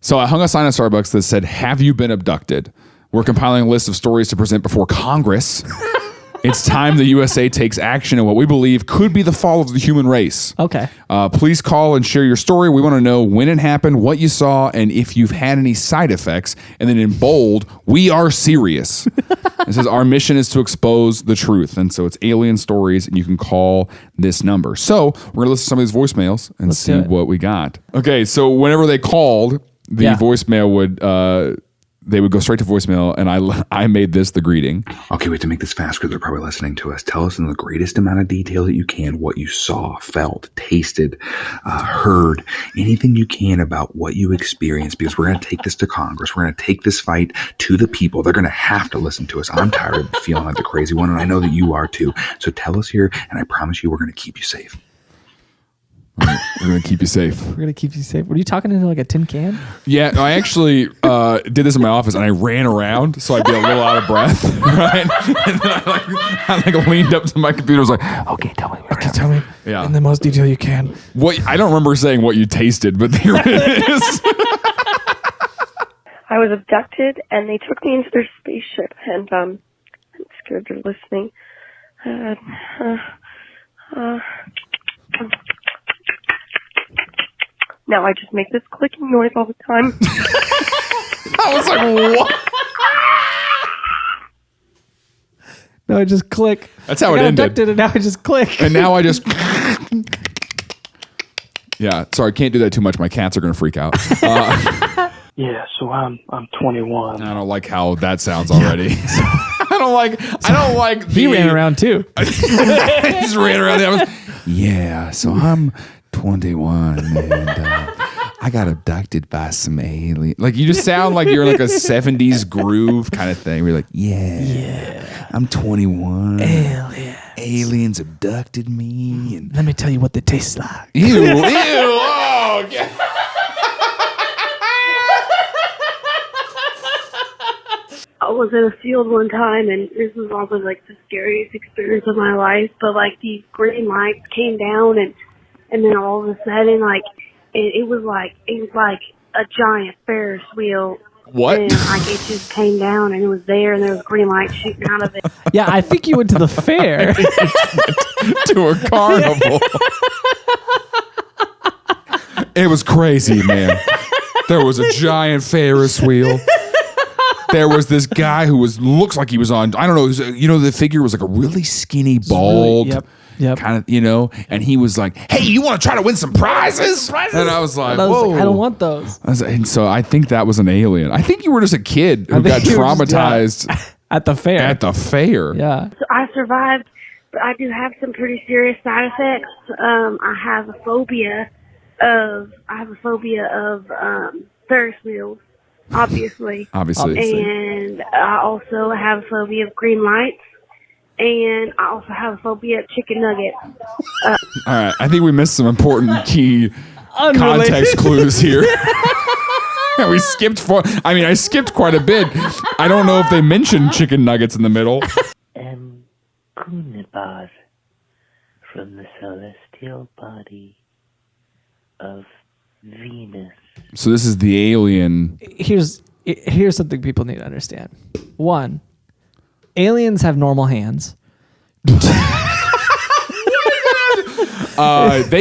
So I hung a sign at Starbucks that said, "Have you been abducted?" We're compiling a list of stories to present before Congress. It's time the USA takes action in what we believe could be the fall of the human race. Okay. Please call and share your story. We want to know when it happened, what you saw, and if you've had any side effects. And then in bold, we are serious. It says our mission is to expose the truth. And so it's alien stories, and you can call this number. So we're going to listen to some of these voicemails and see what we got. Okay, so whenever they called, the voicemail would... they would go straight to voicemail, and I made this the greeting. Okay, we have to make this fast because they're probably listening to us. Tell us in the greatest amount of detail that you can what you saw, felt, tasted, heard, anything you can about what you experienced, because we're going to take this to Congress. We're going to take this fight to the people. They're going to have to listen to us. I'm tired of feeling like the crazy one, and I know that you are too. So tell us here, and I promise you we're going to keep you safe. We're going to keep you safe. We're going to keep you safe. Were you talking into like a tin can? Yeah, I actually did this in my office, and I ran around so I'd be a little out of breath, right? And then I leaned up to my computer. I was like, okay, tell me. Yeah. In the most detail you can. What I don't remember saying what you tasted, but there it is. I was abducted, and they took me into their spaceship, and I'm scared they're listening. Now I just make this clicking noise all the time. I was like, what? No, I just click. That's how it ended. Abducted, and now I just click. And now I just... Yeah, sorry, can't do that too much. My cats are going to freak out. Yeah, so I'm 21. I don't like how that sounds already. I don't like. He ran around too. I just ran around. Yeah, so I'm 21 and I got abducted by some alien. Like you just sound like you're in like a 70s groove kind of thing. We're like, yeah, I'm 21. Aliens abducted me, and let me tell you what they taste like. Ew, oh God. I was in a field one time, and this was probably like the scariest experience of my life. But like these green lights came down, and then all of a sudden, like it was like a giant Ferris wheel. What? And like it just came down, and it was there, and there was green light shooting out of it. Yeah, I think you went to the fair. To a carnival. It was crazy, man. There was a giant Ferris wheel. There was this guy who looks like he was on, I don't know, the figure was like a really skinny, bald, kind of, and he was like, hey, you want to try to win some prizes? And I was like, whoa. I don't want those. And so I think that was an alien. I think you were just a kid who got traumatized at the fair. Yeah. So I survived, but I do have some pretty serious side effects. I have a phobia of Ferris wheels. Obviously. And I also have a phobia of green lights. And I also have a phobia of chicken nuggets. All right. I think we missed some important key context clues here. We skipped I skipped quite a bit. I don't know if they mentioned chicken nuggets in the middle. Kunibar from the celestial body of Venus. So this is the alien. Here's something people need to understand. 1, aliens have normal hands. They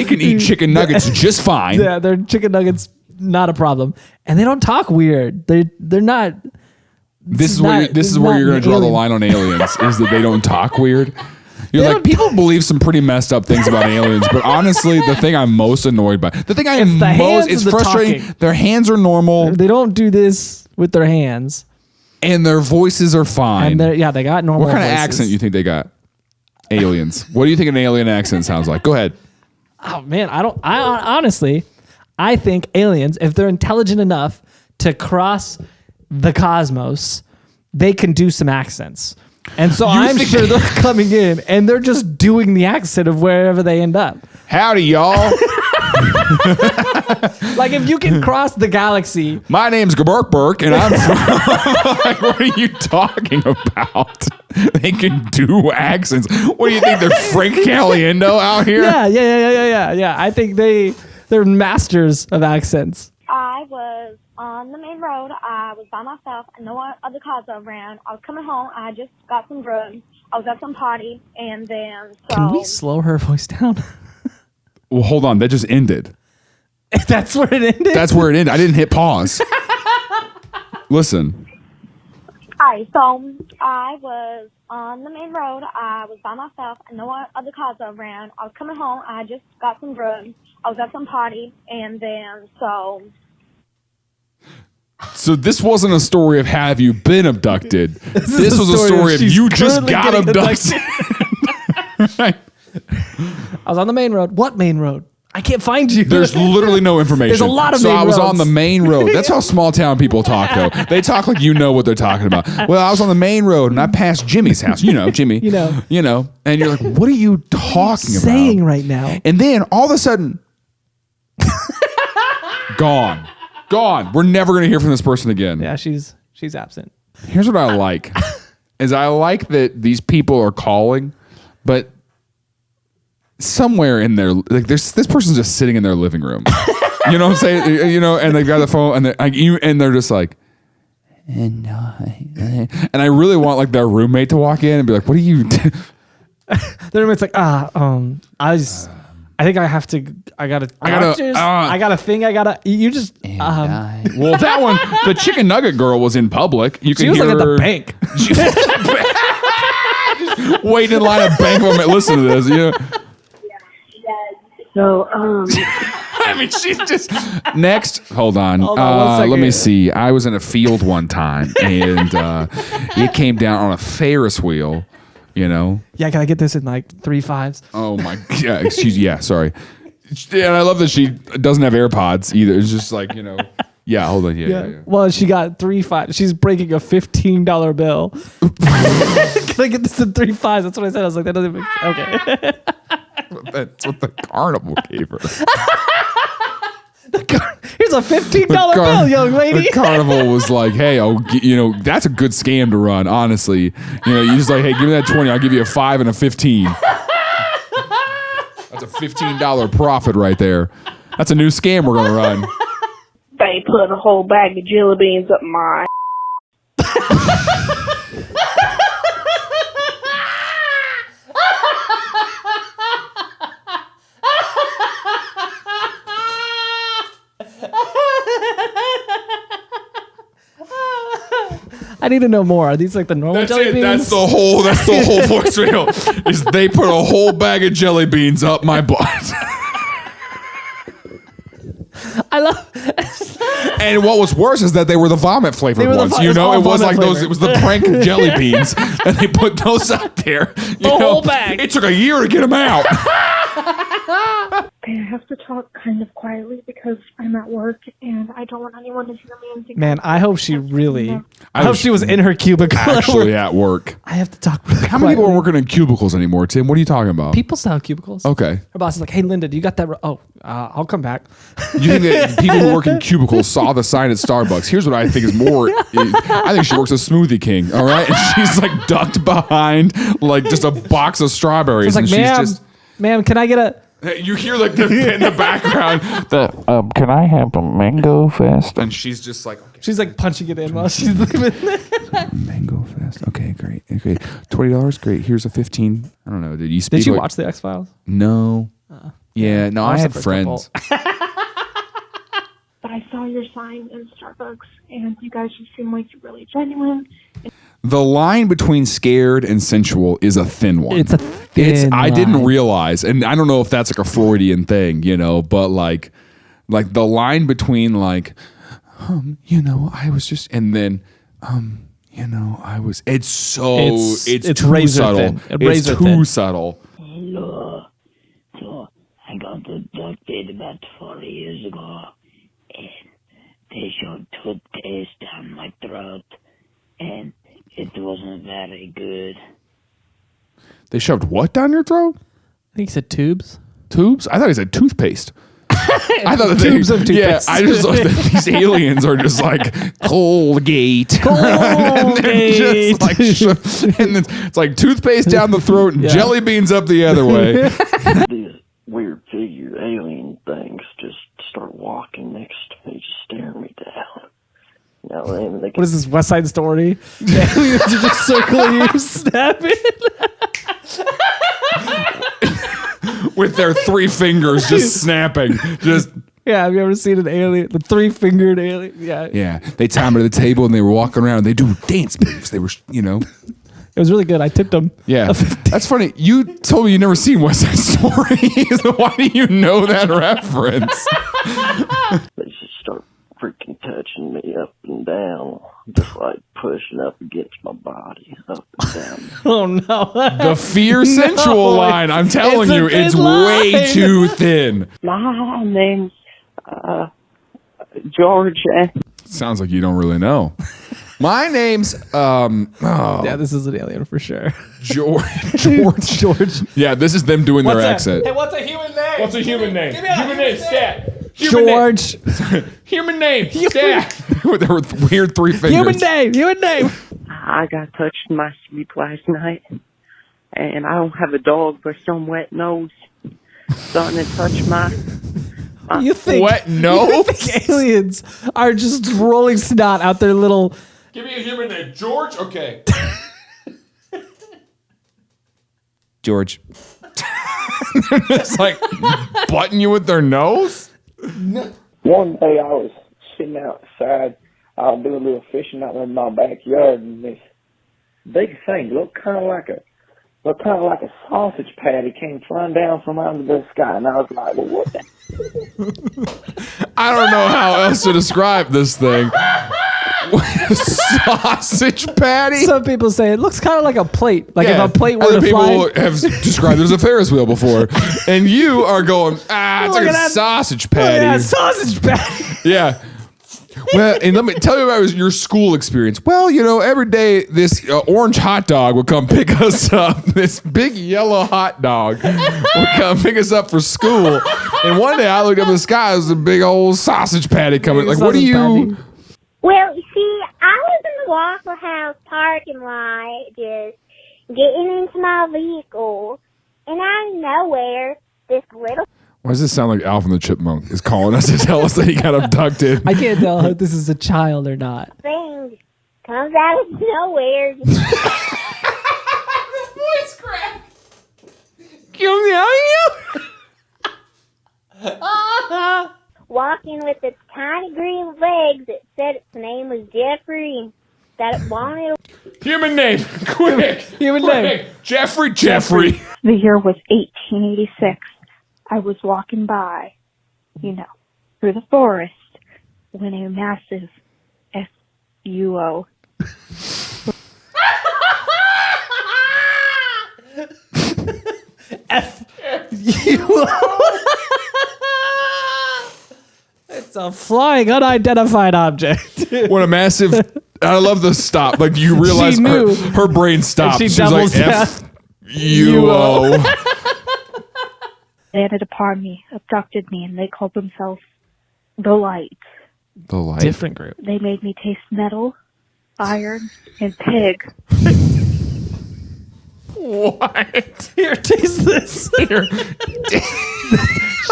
can eat chicken nuggets just fine. Yeah, their chicken nuggets not a problem, and they don't talk weird. They're not. This is where you're going to draw the line on aliens is that they don't talk weird. You're like, people believe some pretty messed up things about aliens, but honestly, the thing I'm most annoyed by, it's frustrating. Talking. Their hands are normal. They don't do this with their hands. And their voices are fine. And they got normal What kind voices. of accent you think they got? Aliens. What do you think an alien accent sounds like? Go ahead. Oh, man, honestly, I think aliens, if they're intelligent enough to cross the cosmos, they can do some accents. And so I'm sure they're coming in and they're just doing the accent of wherever they end up. Howdy, y'all. Like if you can cross the galaxy. My name's Burke, and I'm from... Like, what are you talking about? They can do accents. What do you think? They're Frank Caliendo out here? Yeah. I think they're masters of accents. I was on the main road. I was by myself. No other cars were around. I was coming home. I just got some drugs. I was at some party, and then Can we slow her voice down? Well, hold on. That just ended. That's where it ended? That's where it ended. I didn't hit pause. Listen. Alright, so I was on the main road. I was by myself. No other cars were around. I was coming home. I just got some drugs. I was at some party, and then So this wasn't a story of have you been abducted. This was a story of she's you just currently got getting abducted. Right. I was on the main road. What main road? I can't find you. There's literally no information. There's a lot of so main I was roads. on the main road. That's how small town people talk, though. They talk like you know what they're talking about. Well, I was on the main road and I passed Jimmy's house. You know, Jimmy. You know. And you're like, what are you talking about? Saying right now. And then all of a sudden, gone. We're never going to hear from this person again. Yeah, she's absent. Here's what I like. Is I like that these people are calling, but somewhere in their like this person's just sitting in their living room. You know what I'm saying? You know, and they've got the phone and they're just like, and I really want like their roommate to walk in and be like, what are you doing? Their roommate's like, I think I have to. I got a thing. You just. Well, that one, the chicken nugget girl was in public. You She can was hear like at her. the bank. She was at the bank. Just waiting in line at bank moment. Listen to this. You know? So, I mean, she's just next. Hold on. Hold on, 1 second. Let me see. I was in a field one time, and it came down on a Ferris wheel. You know. Yeah, can I get this in like 3 5s? Oh my. Yeah. Sorry. And I love that she doesn't have AirPods either. It's just like, you know. Yeah. Hold on. Yeah. Well, she got 3 5. She's breaking a $15 bill. Can I get this in 3 5s? That's what I said. I was like, that doesn't make sense. Okay. That's what the carnival gave her. Here's a $15 bill, young lady. The carnival was like, hey, that's a good scam to run, honestly. You know, you just like, hey, give me that 20. I'll give you a 5 and a 15. That's a $15 profit right there. That's a new scam we're going to run. They put a whole bag of jelly beans up my I need to know more. Are these like the normal That's jelly it. beans? That's the whole voicemail. Is they put a whole bag of jelly beans up my butt. I love. And what was worse is that they were the vomit flavored ones. You know, it was like those. It was the prank jelly beans, and they put those out there. The whole bag. It took a year to get them out. I have to talk kind of quietly because I'm at work and I don't want anyone to hear me and think. Man, I hope she really. I hope she was in her cubicle. Actually, at work. I have to talk really How many people are working in cubicles anymore, Tim? What are you talking about? People still have cubicles. Okay. Her boss is like, hey, Linda, do you got that? I'll come back. You think that people who work in cubicles saw the sign at Starbucks? Here's what I think is more. I think she works at Smoothie King, all right? And she's like ducked behind like just a box of strawberries. It's like, and ma'am, can I get a... You hear like the in the background. Can I have a mango fest? And she's just like, okay. She's like punching it in while she's leaving. Mango Fest. Okay, great. Okay, $20. Great. Here's a 15. I don't know. Did you speak? Did you watch the X-Files? No. Yeah. No. I had friends. But I saw your sign in Starbucks and you guys just seem like you're really genuine. The line between scared and sensual is a thin one. It's a thin I didn't line. realize, and I don't know if that's like a Freudian thing, you know, but like the line between like, I was just, and then, I was. It's so it's too razor subtle. thin. It's too subtle. Hello. So I got abducted about 4 years ago, and they shoved toothpaste down my throat, and it wasn't very good. They shoved what down your throat? I think he said tubes. Tubes? I thought he said toothpaste. I thought Tubes of Yeah, toothpaste. I just thought that these aliens are just like Colgate. Colgate. Just like and then it's like toothpaste down the throat and jelly beans up the other way. These weird figure alien things just start walking next to me, just staring me down. What is this, West Side Story? Aliens are just circling you, snapping. With their 3 fingers just snapping. Just Yeah, have you ever seen an alien, the 3-fingered alien? Yeah. yeah. They tied me to the table and they were walking around. They do dance moves. They were, It was really good. I tipped them. Yeah. That's funny. You told me you never seen West Side Story. So why do you know that reference? They just start freaking touching me up and down, just like pushing up against my body, up and down. Oh, no. The fear sensual line. I'm telling you, it's way too thin. My name's George. Sounds like you don't really know. My name's Yeah, this is an alien for sure. George. Yeah, this is them doing their accent. Hey, what's a human name? What's a human name? Human name, stat. George. Human name, stat. With their weird 3 fingers. Human name. I got touched in my sleep last night, and I don't have a dog, but some wet nose starting to touch my. You think Wet nose? You think aliens are just rolling snot out their little. Give me a human name. George? Okay. George. It's like butting you with their nose? One day I was sitting outside, I was doing a little fishing out in my backyard, and this big thing looked kind of like a sausage patty came flying down from under the sky, and I was like, well, what the? I don't know how else to describe this thing. Sausage patty? Some people say it looks kind of like a plate. Like Yeah. if a plate were Other to people fly. have described it as a Ferris wheel before. And you are going, it's Look like at a that- sausage Look at patty. that sausage patty. Yeah. Well, and let me tell you about your school experience. Well, every day this orange hot dog would come pick us up. This big yellow hot dog would come pick us up for school. And one day I looked up in the sky, there was a big old sausage patty coming. Like, what do you... Sausage Well, you see, I was in the Waffle House parking lot just getting into my vehicle, and out of nowhere, this little Why does this sound like Alf and the Chipmunk is calling us to tell us that he got abducted? I can't tell if this is a child or not. thing comes out of nowhere. Voice crack. Walking with its tiny green legs. It said its name was Jeffrey and that it wanted. Human name, quick. Human name. Jeffrey. The year was 1886. I was walking by, through the forest when a massive FUO. It's a flying unidentified object. What a massive... I love the stop. Like, you realize She knew. her brain stopped. She She was like, doubles F-U-O. They landed upon me, abducted me, and they called themselves the Lights. The light. Different group. They made me taste metal, iron, and pig. What? Here, taste this. Here.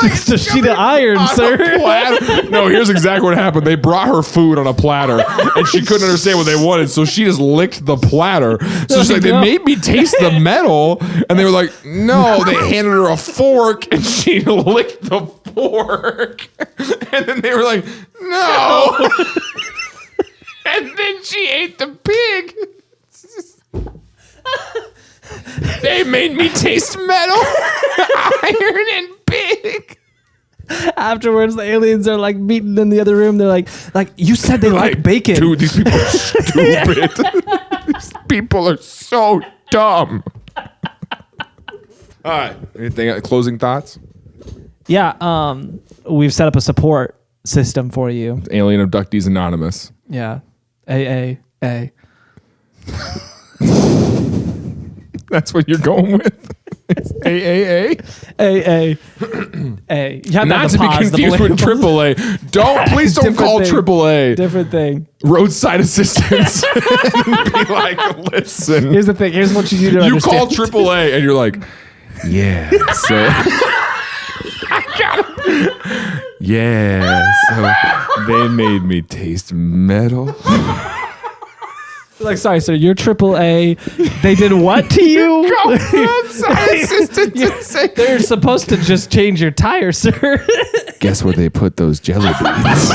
Just a sheet of iron, On a sir. platter. No, here's exactly what happened. They brought her food on a platter, and she couldn't understand what they wanted, so she just licked the platter. So she's like, they made me taste the metal, and they were like, no. They handed her a fork, and she licked the fork. And then they were like, no. And then she ate the pig. They made me taste metal, iron, and pig. Afterwards, the aliens are like meeting in the other room. They're like you said they like bacon. Dude, these people are stupid. These people are so dumb. All right. Anything? Closing thoughts? Yeah. We've set up a support system for you. Alien Abductees Anonymous. Yeah. A. That's what you're going with? It's AAA? A. You have Not to the be pause, the confused with blank- AAA. Please don't Different call thing. AAA Different thing. roadside assistance. Be like, listen. Here's the thing. Here's what you need to You understand. call AAA and you're like, yeah. So, yeah. So They made me taste metal. Like, sorry, sir, you're AAA. They did what to you? They're supposed to just change your tire, sir. Guess where they put those jelly beans?